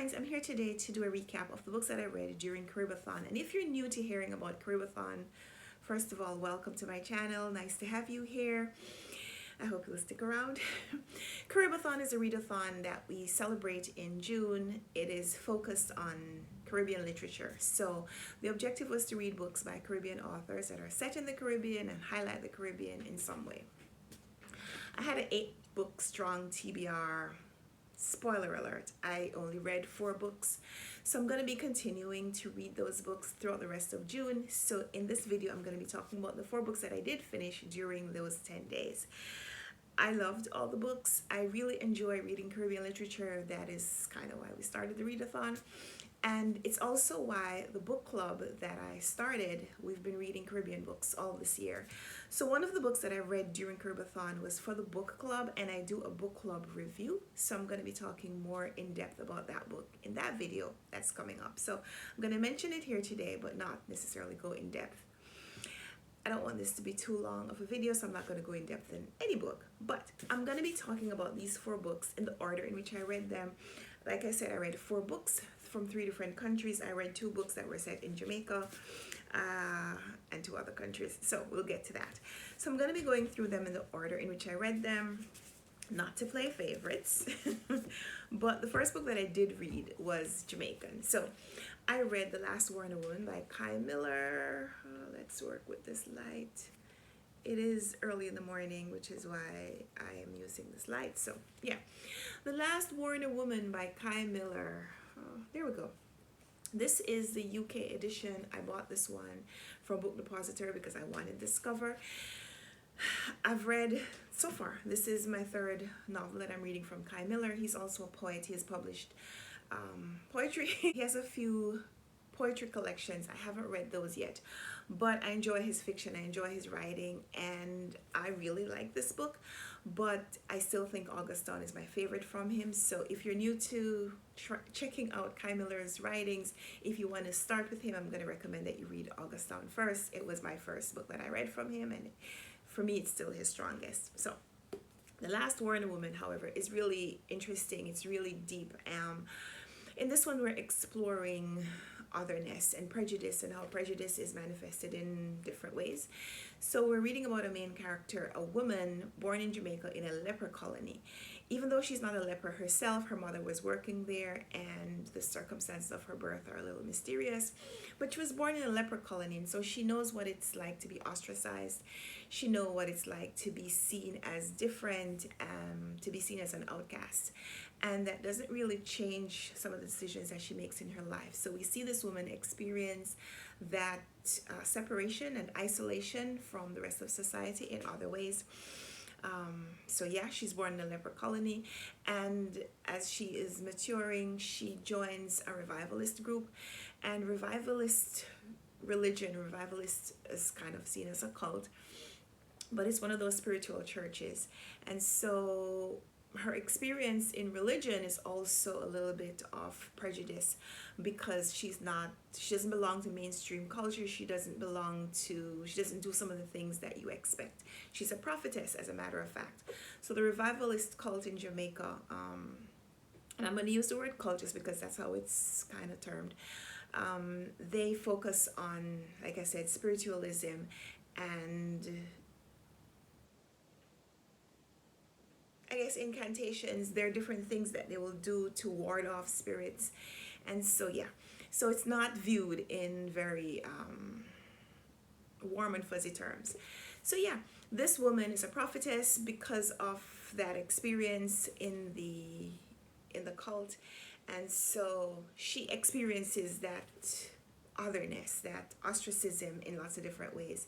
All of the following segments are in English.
friends, I'm here today to do a recap of the books that I read during CaribAthon. And if you're new to hearing about CaribAthon, first of all, welcome to my channel. Nice to have you here. I hope you'll stick around. CaribAthon is a readathon that we celebrate in June. It is focused on Caribbean literature. So the objective was to read books by Caribbean authors that are set in the Caribbean and highlight the Caribbean in some way. I had an 8-book strong TBR. Spoiler alert, I only read 4 books, so I'm going to be continuing to read those books throughout the rest of June. So in this video, I'm going to be talking about the 4 books that I did finish during those 10 days. I loved all the books. I really enjoy reading Caribbean literature. That is kind of why we started the readathon. And it's also why the book club that I started, we've been reading Caribbean books all this year. So one of the books that I read during CaribAthon was for the book club, and I do a book club review. So I'm going to be talking more in depth about that book in that video that's coming up. So I'm going to mention it here today, but not necessarily go in depth. I don't want this to be too long of a video, so I'm not going to go in depth in any book. But I'm going to be talking about these 4 books in the order in which I read them. Like I said, I read 4 books from 3 different countries. I read 2 books that were set in Jamaica and 2 other countries. So we'll get to that. So I'm going to be going through them in the order in which I read them. Not to play favorites, but the first book that I did read was Jamaican. So I read The Last War in a Woman by Kai Miller. Let's work with this light. It is early in the morning, which is why I am using this light. So yeah, The Last War in a Woman by Kai Miller. There we go. This is the UK edition. I bought this one from Book Depository because I wanted this cover. I've read, so far, this is my 3rd novel that I'm reading from Kai Miller. He's also a poet. He has published poetry. He has a few poetry collections. I haven't read those yet, but I enjoy his fiction. I enjoy his writing, and I really like this book, but I still think August Dawn is my favorite from him. So if you're new to checking out Kai Miller's writings, if you want to start with him, I'm going to recommend that you read August Dawn first. It was my first book that I read from him, and for me, it's still his strongest. So The Last War in a Woman, however, is really interesting. It's really deep. In this one, we're exploring otherness and prejudice and how prejudice is manifested in different ways. So we're reading about a main character, a woman born in Jamaica in a leper colony. Even though she's not a leper herself, her mother was working there, and the circumstances of her birth are a little mysterious. But she was born in a leper colony, and so she knows what it's like to be ostracized. She knows what it's like to be seen as different, to be seen as an outcast. And that doesn't really change some of the decisions that she makes in her life. So we see this woman experience that separation and isolation from the rest of society in other ways. So yeah, she's born in a leper colony, and as she is maturing, she joins a revivalist group. And revivalist religion, revivalist is kind of seen as a cult, but it's one of those spiritual churches. And so her experience in religion is also a little bit of prejudice, because she doesn't belong to mainstream culture. She doesn't do some of the things that you expect. She's a prophetess, as a matter of fact. So the revivalist cult in Jamaica, and I'm going to use the word cult just because that's how it's kind of termed, they focus on, like I said, spiritualism and I guess incantations. There are different things that they will do to ward off spirits. And so yeah, so it's not viewed in very warm and fuzzy terms. So yeah, this woman is a prophetess because of that experience in the cult, and so she experiences that otherness, that ostracism in lots of different ways.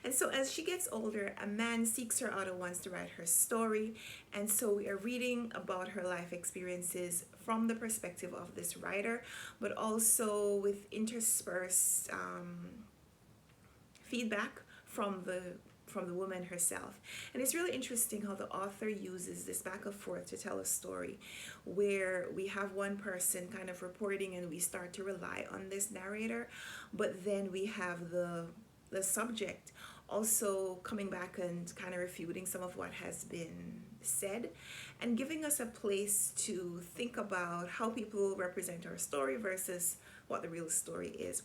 And so as she gets older, a man seeks her out and wants to write her story. And so we are reading about her life experiences from the perspective of this writer, but also with interspersed feedback from the woman herself. And it's really interesting how the author uses this back and forth to tell a story where we have one person kind of reporting and we start to rely on this narrator, but then we have the subject also coming back and kind of refuting some of what has been said, and giving us a place to think about how people represent our story versus what the real story is.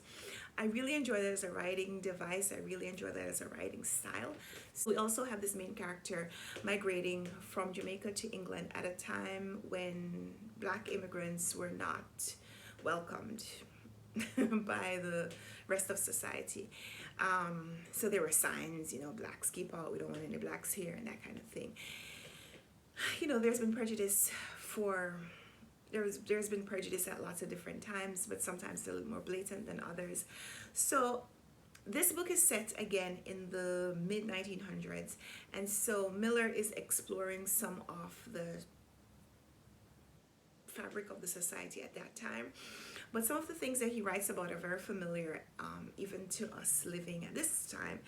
I really enjoy that as a writing device. I really enjoy that as a writing style. So we also have this main character migrating from Jamaica to England at a time when Black immigrants were not welcomed by the rest of society. So there were signs, blacks keep out, we don't want any blacks here, and that kind of thing. There's been prejudice there's been prejudice at lots of different times, but sometimes they're a little more blatant than others. So this book is set again in the mid 1900s, and so Miller is exploring some of the fabric of the society at that time. But some of the things that he writes about are very familiar, even to us living at this time.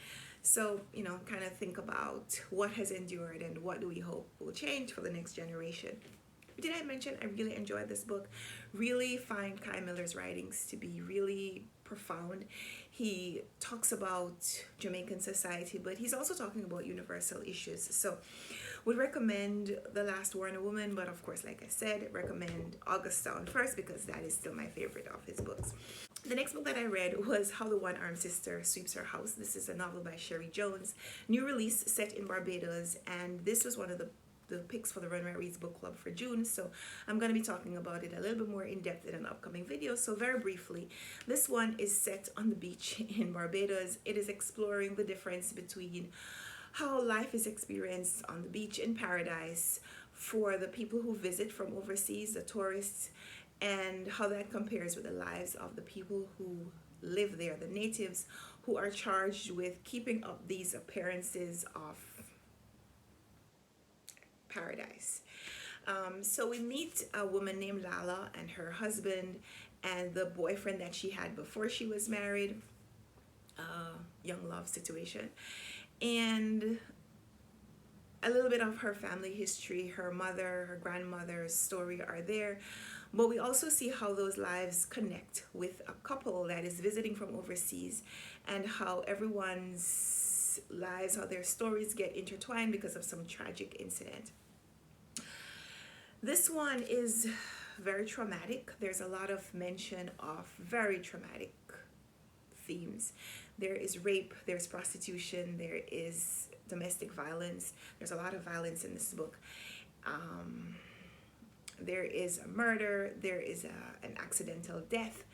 So, kind of think about what has endured and what do we hope will change for the next generation. Did I mention I really enjoyed this book? Really find Kai Miller's writings to be really profound. He talks about Jamaican society, but he's also talking about universal issues. So would recommend The Last War on a Woman, but of course, like I said, recommend Augusttown first because that is still my favorite of his books. The next book that I read was How the One-Armed Sister Sweeps Her House. This is a novel by Sherry Jones, new release set in Barbados, and this was one of the picks for the Run Right Reads book club for June, so I'm going to be talking about it a little bit more in depth in an upcoming video. So very briefly, this one is set on the beach in Barbados. It is exploring the difference between how life is experienced on the beach in paradise for the people who visit from overseas, the tourists, and how that compares with the lives of the people who live there, the natives, who are charged with keeping up these appearances of paradise. So we meet a woman named Lala and her husband and the boyfriend that she had before she was married, young love situation, and a little bit of her family history. Her mother, her grandmother's story are there, but we also see how those lives connect with a couple that is visiting from overseas and how everyone's lives, how their stories get intertwined because of some tragic incident. This one is very traumatic. There's a lot of mention of very traumatic themes. There is rape, there's prostitution, there is domestic violence. There's a lot of violence in this book. There is a murder, there is an accidental death.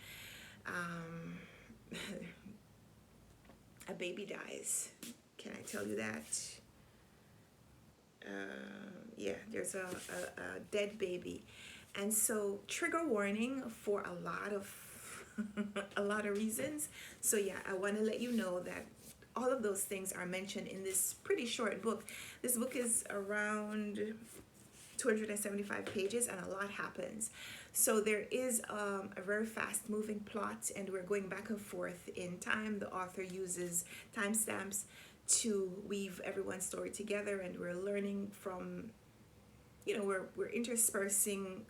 A baby dies. Can I tell you that? Yeah, there's a dead baby, and so trigger warning for a lot of a lot of reasons. So yeah, I want to let you know that all of those things are mentioned in this pretty short book. This book is around 275 pages and a lot happens. So there is a very fast moving plot, and we're going back and forth in time. The author uses timestamps to weave everyone's story together, and we're learning from, we're interspersing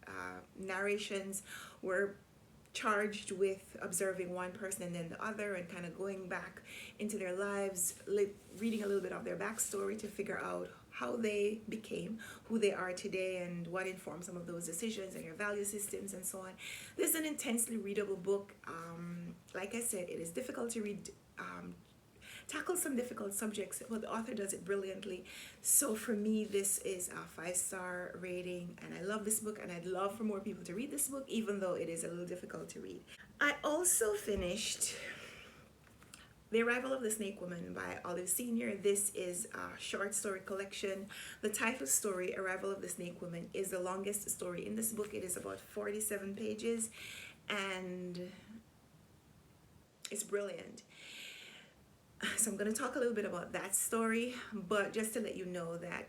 narrations. We're charged with observing one person and then the other and kind of going back into their lives, reading a little bit of their backstory to figure out how they became who they are today and what informed some of those decisions and your value systems and so on. This is an intensely readable book. Like I said, it is difficult to read, tackles some difficult subjects, but the author does it brilliantly. So for me, this is a 5-star rating, and I love this book, and I'd love for more people to read this book, even though it is a little difficult to read. I also finished The Arrival of the Snake Woman by Olive Senior. This is a short story collection. The title story, Arrival of the Snake Woman, is the longest story in this book. It is about 47 pages, and it's brilliant. So I'm going to talk a little bit about that story, but just to let you know that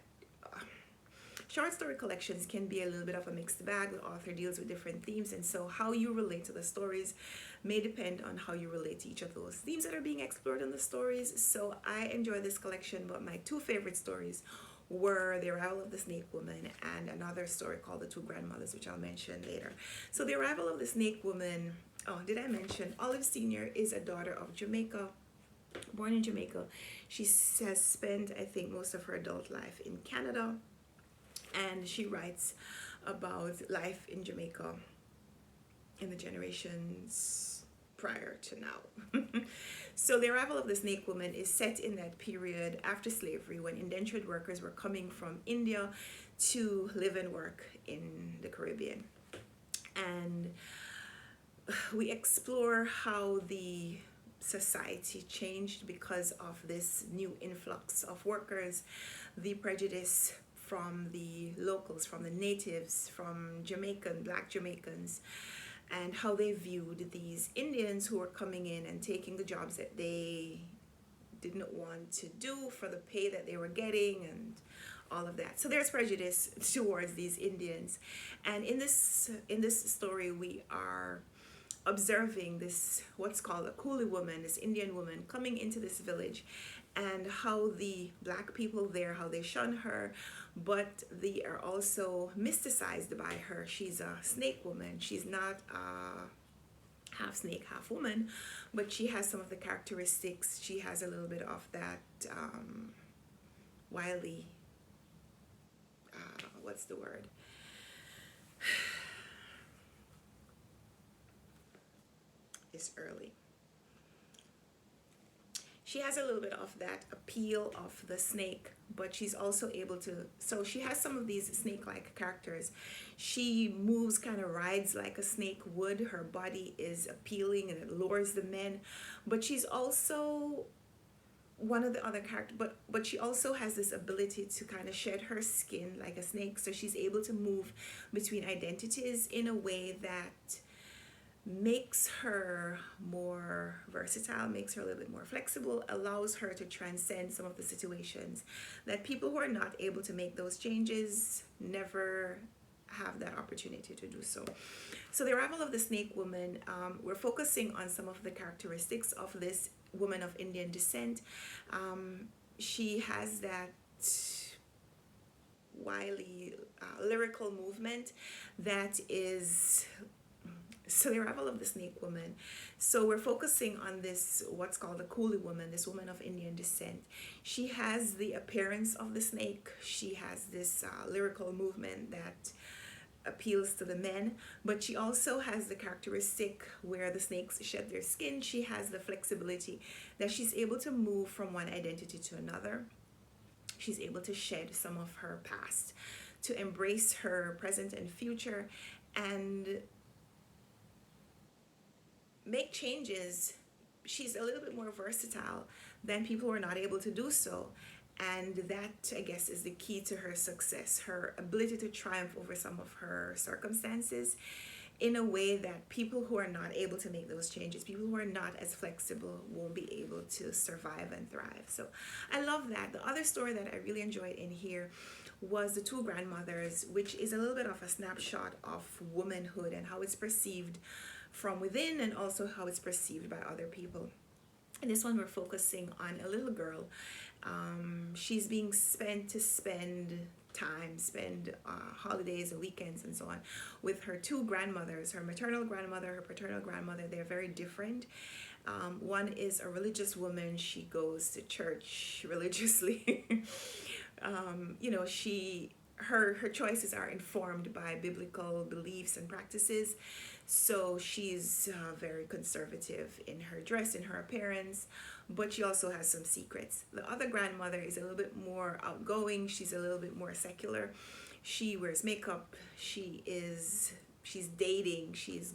short story collections can be a little bit of a mixed bag. The author deals with different themes, and so how you relate to the stories may depend on how you relate to each of those themes that are being explored in the stories. So I enjoy this collection, but my two favorite stories were The Arrival of the Snake Woman and another story called The Two Grandmothers, which I'll mention later. So The Arrival of the Snake Woman, did I mention Olive Senior is a daughter of Jamaica, born in Jamaica. She has spent, I think, most of her adult life in Canada. And she writes about life in Jamaica in the generations prior to now. So the arrival of the snake woman is set in that period after slavery, when indentured workers were coming from India to live and work in the Caribbean. And we explore how the society changed because of this new influx of workers, the prejudice from the locals, from the natives, from Black Jamaicans, and how they viewed these Indians who were coming in and taking the jobs that they didn't want to do for the pay that they were getting, and all of that. So there's prejudice towards these Indians. And in this story, we are observing this, what's called a coolie woman, this Indian woman coming into this village, and how the Black people there, how they shun her, but they are also mysticized by her. She's a snake woman. She's not half snake, half woman, but she has some of the characteristics. She has a little bit of that wily, what's the word? It's early. She has a little bit of that appeal of the snake, but she's also able to, so she has some of these snake-like characters. She moves, kind of rides like a snake would. Her body is appealing and it lures the men, but she's also one of the other characters, but she also has this ability to kind of shed her skin like a snake. So she's able to move between identities in a way that makes her more versatile, makes her a little bit more flexible, allows her to transcend some of the situations that people who are not able to make those changes never have that opportunity to do so. So the arrival of the snake woman, we're focusing on some of the characteristics of this woman of Indian descent. She has that wily lyrical movement that is, so the arrival of the snake woman. So we're focusing on this, what's called a coolie woman, this woman of Indian descent. She has the appearance of the snake. She has this lyrical movement that appeals to the men, but she also has the characteristic where the snakes shed their skin. She has the flexibility that she's able to move from one identity to another. She's able to shed some of her past, to embrace her present and future, and make changes. She's a little bit more versatile than people who are not able to do so. And that, I guess, is the key to her success, her ability to triumph over some of her circumstances in a way that people who are not able to make those changes, people who are not as flexible, won't be able to survive and thrive. So I love that. The other story that I really enjoyed in here was The Two Grandmothers, which is a little bit of a snapshot of womanhood and how it's perceived from within, and also how it's perceived by other people. In this one, we're focusing on a little girl. She's being spend holidays and weekends and so on with her two grandmothers, her maternal grandmother, her paternal grandmother. They're very different. One is a religious woman. She goes to church religiously. Her choices are informed by biblical beliefs and practices. So she's very conservative in her dress, in her appearance, but she also has some secrets. The other grandmother is a little bit more outgoing. She's a little bit more secular. She wears makeup. She's dating. She's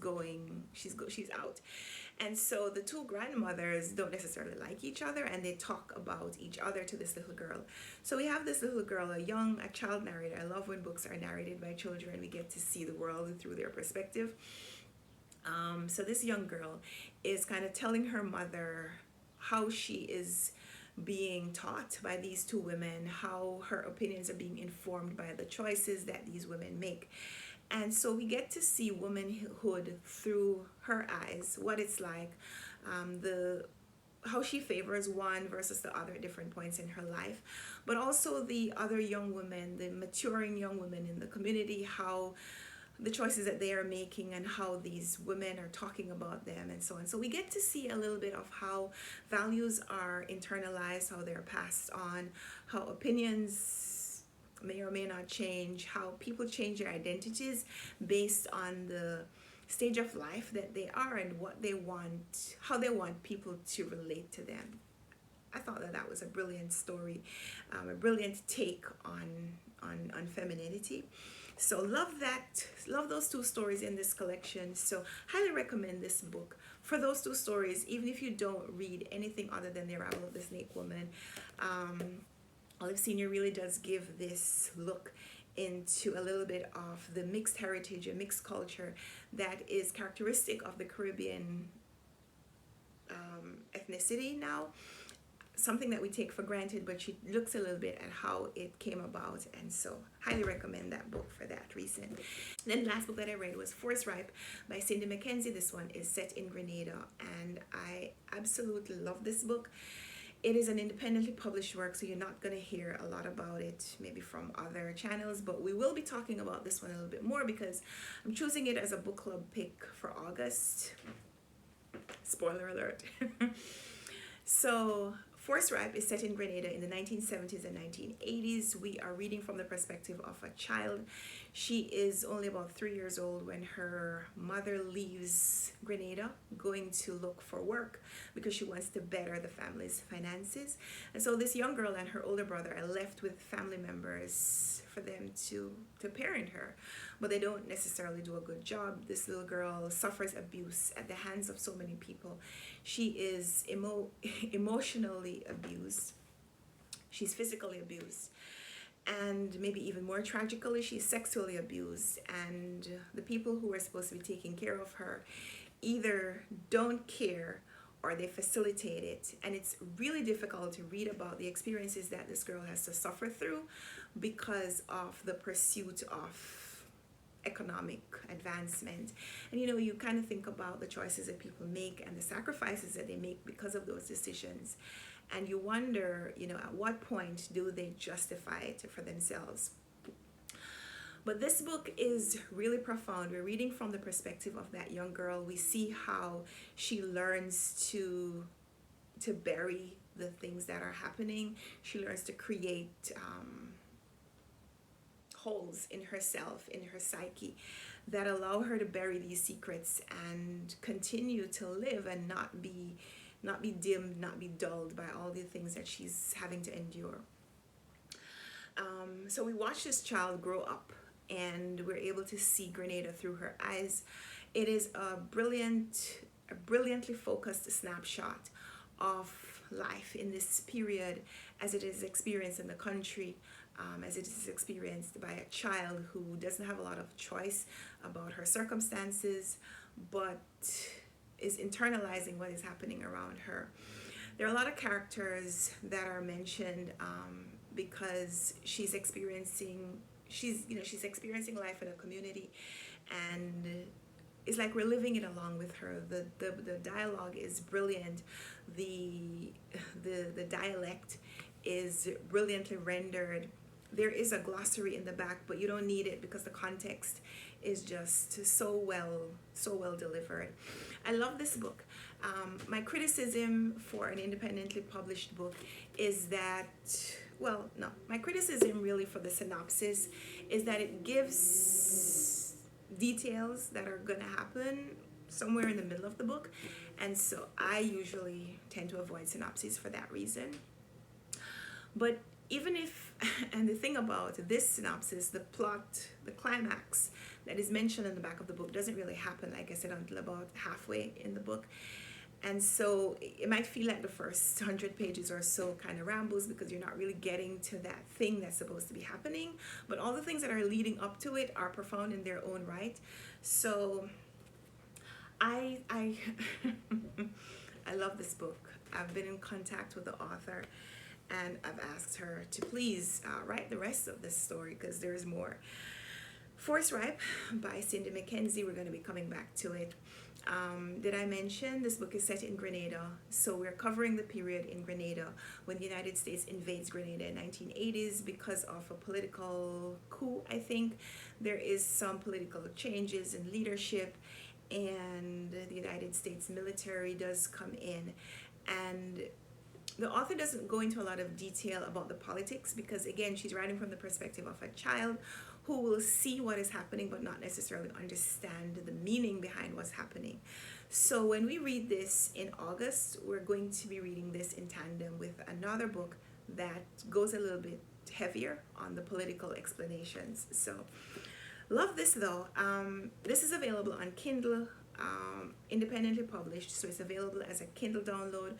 out. And so the two grandmothers don't necessarily like each other, and they talk about each other to this little girl. So we have this little girl, a child narrator. I love when books are narrated by children. We get to see the world through their perspective. So this young girl is kind of telling her mother how she is being taught by these two women, how her opinions are being informed by the choices that these women make. And so we get to see womanhood through her eyes, what it's like, how she favors one versus the other at different points in her life, but also the other young women, the maturing young women in the community, how the choices that they are making and how these women are talking about them and so on. So we get to see a little bit of how values are internalized, how they're passed on, how opinions may or may not change, how people change their identities based on the stage of life that they are and what they want, how they want people to relate to them. I thought that that was a brilliant story, a brilliant take on femininity. So love those two stories in this collection. So highly recommend this book for those two stories, even if you don't read anything other than The Arrival of the Snake Woman. Olive Senior really does give this look into a little bit of the mixed heritage and mixed culture that is characteristic of the Caribbean ethnicity now. Something that we take for granted, but she looks a little bit at how it came about, and so highly recommend that book for that reason. Then the last book that I read was Force Ripe by Cindy McKenzie. This one is set in Grenada, and I absolutely love this book. It is an independently published work, so you're not going to hear a lot about it maybe from other channels, but we will be talking about this one a little bit more because I'm choosing it as a book club pick for August. Spoiler alert. So Force Ripe is set in Grenada in the 1970s and 1980s. We are reading from the perspective of a child. She is only about 3 years old when her mother leaves Grenada, going to look for work because she wants to better the family's finances. And so this young girl and her older brother are left with family members for them to parent her, but they don't necessarily do a good job. This little girl suffers abuse at the hands of so many people. She is emotionally abused. She's physically abused. And maybe even more tragically, she's sexually abused. And the people who are supposed to be taking care of her either don't care or they facilitate it. And it's really difficult to read about the experiences that this girl has to suffer through because of the pursuit of economic advancement. And you know, you kind of think about the choices that people make and the sacrifices that they make because of those decisions, and you wonder, you know, at what point do they justify it for themselves? But this book is really profound. We're reading from the perspective of that young girl. We see how she learns to bury the things that are happening. She learns to create holes in herself, in her psyche, that allow her to bury these secrets and continue to live and not be dimmed, not be dulled by all the things that she's having to endure. So we watch this child grow up, and we're able to see Grenada through her eyes. It is a brilliantly focused snapshot of life in this period as it is experienced in the country, as it is experienced by a child who doesn't have a lot of choice about her circumstances, but is internalizing what is happening around her. There are a lot of characters that are mentioned because she's experiencing life in a community, and it's like we're living it along with her. The dialogue is brilliant. The dialect is brilliantly rendered. There is a glossary in the back, but you don't need it because the context is just so well delivered. I love this book. My criticism for an independently published book is that, well, no, my criticism really for the synopsis is that it gives details that are going to happen somewhere in the middle of the book, and so I usually tend to avoid synopses for that reason. But even if, and the thing about this synopsis, the plot, the climax that is mentioned in the back of the book doesn't really happen, like I said, until about halfway in the book. And so it might feel like the first 100 pages or so kind of rambles because you're not really getting to that thing that's supposed to be happening. But all the things that are leading up to it are profound in their own right. So I I love this book. I've been in contact with the author, and I've asked her to please write the rest of this story because there's more. Force Ripe by Cindy McKenzie. We're going to be coming back to it. Did I mention this book is set in Grenada? So we're covering the period in Grenada when the United States invades Grenada in 1980s because of a political coup, I think. There is some political changes in leadership, and the United States military does come in. And The author doesn't go into a lot of detail about the politics because, again, she's writing from the perspective of a child who will see what is happening but not necessarily understand the meaning behind what's happening. So when we read this in August, we're going to be reading this in tandem with another book that goes a little bit heavier on the political explanations. So love this though. This is available on Kindle, independently published, so it's available as a Kindle download,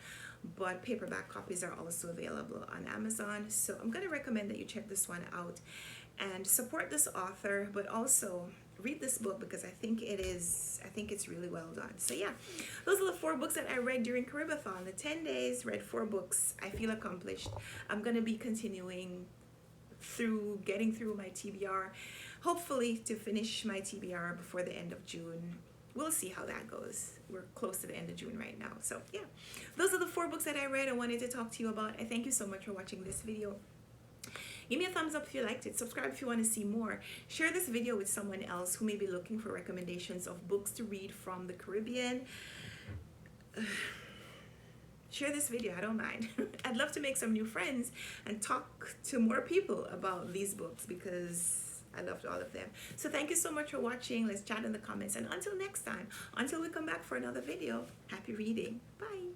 but paperback copies are also available on Amazon. So I'm going to recommend that you check this one out and support this author, but also read this book because I think it's really well done. So yeah, those are the 4 books that I read during CaribAthon. The 10 days, read 4 books. I feel accomplished. I'm going to be continuing getting through my TBR, hopefully to finish my TBR before the end of June. We'll see how that goes. We're close to the end of June right now. So yeah, those are the 4 books that I read and wanted to talk to you about. I thank you so much for watching this video. Give me a thumbs up if you liked it. Subscribe if you want to see more. Share this video with someone else who may be looking for recommendations of books to read from the Caribbean. Share this video, I don't mind. I'd love to make some new friends and talk to more people about these books because I loved all of them. So thank you so much for watching. Let's chat in the comments. And until next time, until we come back for another video, happy reading. Bye.